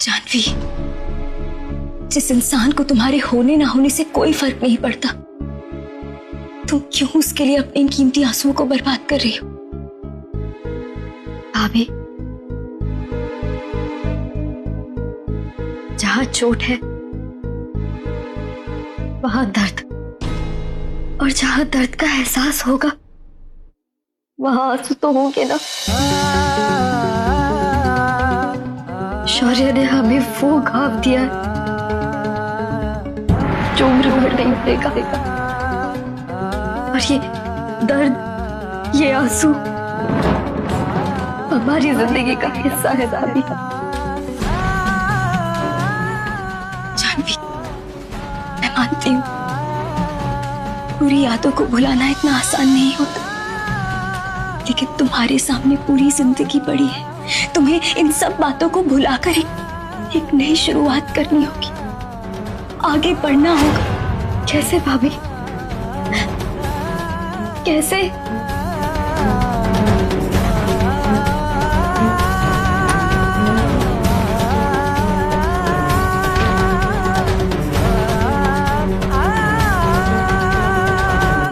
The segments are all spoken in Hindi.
जानवी, जिस इंसान को तुम्हारे होने ना होने से कोई फर्क नहीं पड़ता, तुम क्यों उसके लिए अपने इन कीमती आंसुओं को बर्बाद कर रही हो? भाभी, जहां चोट है वहां दर्द, और जहां दर्द का एहसास होगा वहां आंसू तो होंगे ना। शौर्य ने हमें वो घाव दिया जो उम्र भर नहीं भरेगा, और ये दर्द, ये आंसू हमारी जिंदगी का हिस्सा है भाभी। जानवी, मैं मानती हूँ पूरी यादों को भुलाना इतना आसान नहीं होता, लेकिन तुम्हारे सामने पूरी जिंदगी पड़ी है। तुम्हें इन सब बातों को भुलाकर एक नई शुरुआत करनी होगी, आगे बढ़ना होगा। कैसे भाभी, कैसे?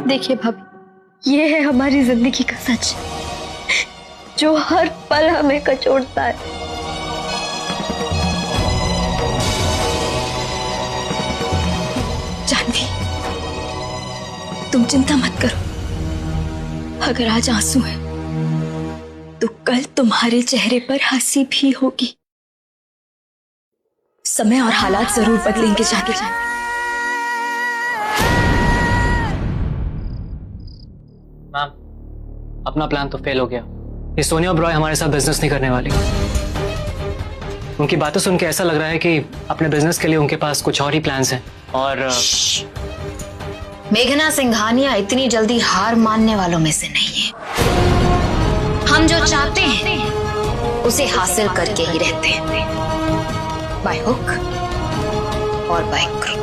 देखिए भाभी, ये है हमारी जिंदगी का सच जो हर पल हमें कचोटता है। जानवी, तुम चिंता मत करो। अगर आज आंसू है तो कल तुम्हारे चेहरे पर हंसी भी होगी। समय और हालात जरूर बदलेंगे जानवी। मैम, अपना प्लान तो फेल हो गया। ये सोनिया और रॉय हमारे साथ बिजनेस नहीं करने वाली। उनकी बातें सुन के ऐसा लग रहा है कि अपने बिजनेस के लिए उनके पास कुछ और ही प्लान्स हैं। और मेघना सिंघानिया इतनी जल्दी हार मानने वालों में से नहीं है। हम जो चाहते हैं उसे हासिल करके ही रहते हैं, बाय हुक और बाय क्रुक।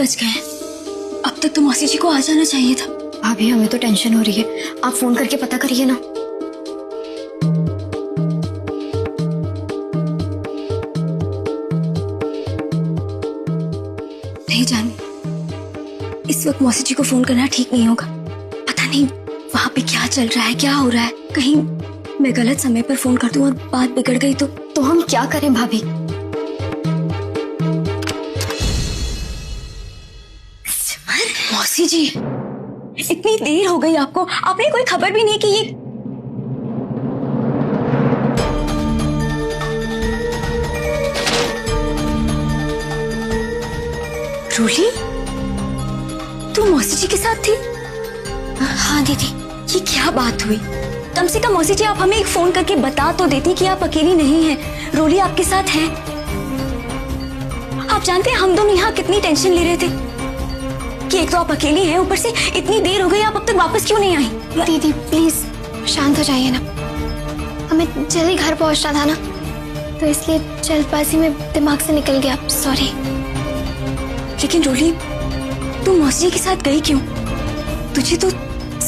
बच गए। अब तक तो मौसी जी को आ जाना चाहिए था। भाभी, हमें तो टेंशन हो रही है, आप फोन करके पता करिए ना। नहीं जानी, इस वक्त मौसी जी को फोन करना ठीक नहीं होगा। पता नहीं वहां पे क्या चल रहा है, क्या हो रहा है। कहीं मैं गलत समय पर फोन कर दूं और बात बिगड़ गई तो हम क्या करें भाभी? मौसी जी, इतनी देर हो गई आपको, आपने कोई खबर भी नहीं की। ये रूली, तू मौसी जी के साथ थी? हाँ दीदी। ये क्या बात हुई? कम से कम मौसी जी आप हमें एक फोन करके बता तो देती कि आप अकेली नहीं हैं, रूली आपके साथ है। आप जानते हैं हम दोनों यहाँ कितनी टेंशन ले रहे थे कि एक तो आप अकेली हैं, ऊपर से इतनी देर हो गई, आप अब तक वापस क्यों नहीं आई? दीदी प्लीज शांत हो जाइए ना, हमें जल्दी घर पहुंचना था ना, तो इसलिए जल्दबाजी में दिमाग से निकल गया, सॉरी। लेकिन रोली, तू मौसी जी के साथ गई क्यों? तुझे तो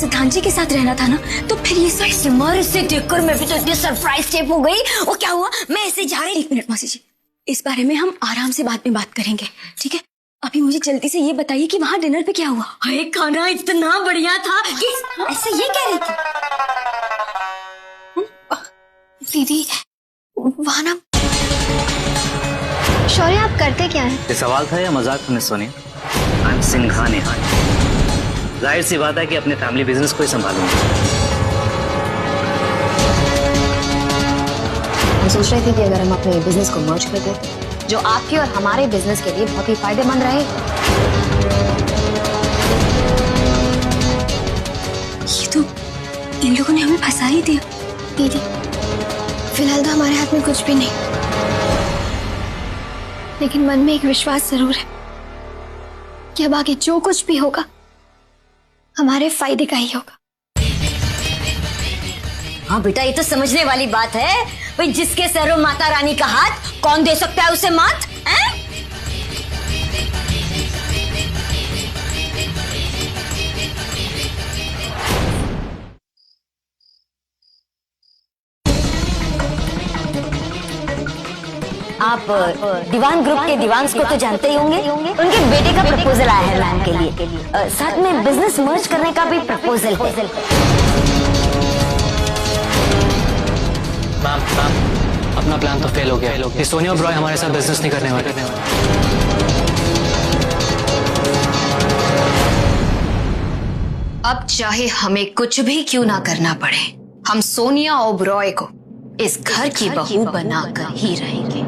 सिद्धांत जी के साथ रहना था ना, तो फिर ये सब सिमर से देखकर मैं भी तो इतनी सरप्राइज टाइप हो गई। वो क्या हुआ? मैं ऐसे जा रही। एक मिनट मौसी जी, इस बारे में हम आराम से बाद में बात करेंगे, ठीक है? अभी मुझे जल्दी से ये बताइए कि वहाँ डिनर पे क्या हुआ? हाय, खाना इतना बढ़िया था कि ऐसे ये कह रही थी। दीदी वहाँ ना, शौर्य आप करते क्या है? ये सवाल था या मजाक था miss Sonia? I am Singhania. जाहिर सी बात है कि अपने फैमिली बिजनेस को ही संभालूंगा। हम सोच रहे थे कि अगर हम अपने बिजनेस को मर्ज कर दें, जो आपके और हमारे बिजनेस के लिए बहुत ही फायदेमंद रहे। ये तो इन लोगों ने हमें फंसा ही दिया। दीदी फिलहाल तो हमारे हाथ में कुछ भी नहीं, लेकिन मन में एक विश्वास जरूर है कि अब आगे जो कुछ भी होगा हमारे फायदे का ही होगा। हाँ बेटा, ये तो समझने वाली बात है। भाई, जिसके सर माता रानी का हाथ, कौन दे सकता है उसे मात? आप दीवान ग्रुप के दीवान्स को तो जानते ही होंगे। उनके बेटे का प्रपोजल आया है मैम के लिए, साथ में बिजनेस मर्ज करने का भी प्रपोजल है। मैम अपना प्लान तो फेल हो गया। ये सोनिया और रॉय हमारे साथ बिजनेस नहीं करने वाले। अब चाहे हमें कुछ भी क्यों ना करना पड़े, हम सोनिया ओबरॉय को इस घर की बहू बनाकर ही रहेंगे।